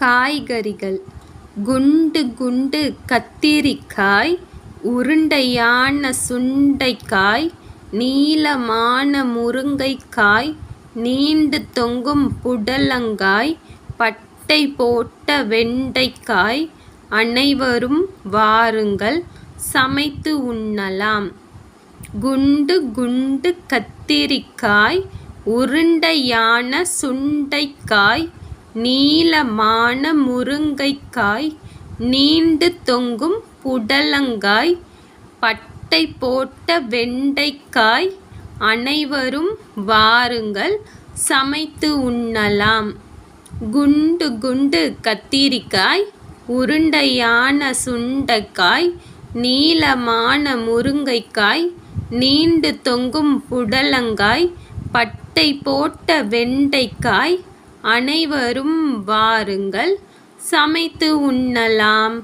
காய்கறிகள்: குண்டு குண்டு கத்திரிக்காய், உருண்டையான சுண்டைக்காய், நீளமான முருங்கைக்காய், நீண்டு தொங்கும் புடலங்காய், பட்டை போட்ட வெண்டைக்காய். அனைவரும் வாருங்கள், சமைத்து உண்ணலாம். குண்டு குண்டு கத்திரிக்காய், உருண்டையான சுண்டைக்காய், நீளமான முருங்கைக்காய், நீண்டு தொங்கும் புடலங்காய், பட்டை போட்ட வெண்டைக்காய். அனைவரும் வாருங்கள், சமைத்து உண்ணலாம். குண்டு குண்டு கத்திரிக்காய், உருண்டையான சுண்டைக்காய், நீளமான முருங்கைக்காய், நீண்டு தொங்கும் புடலங்காய், பட்டை போட்ட வெண்டைக்காய். அனைவரும் வாருங்கள், சமைத்து உண்ணலாம்.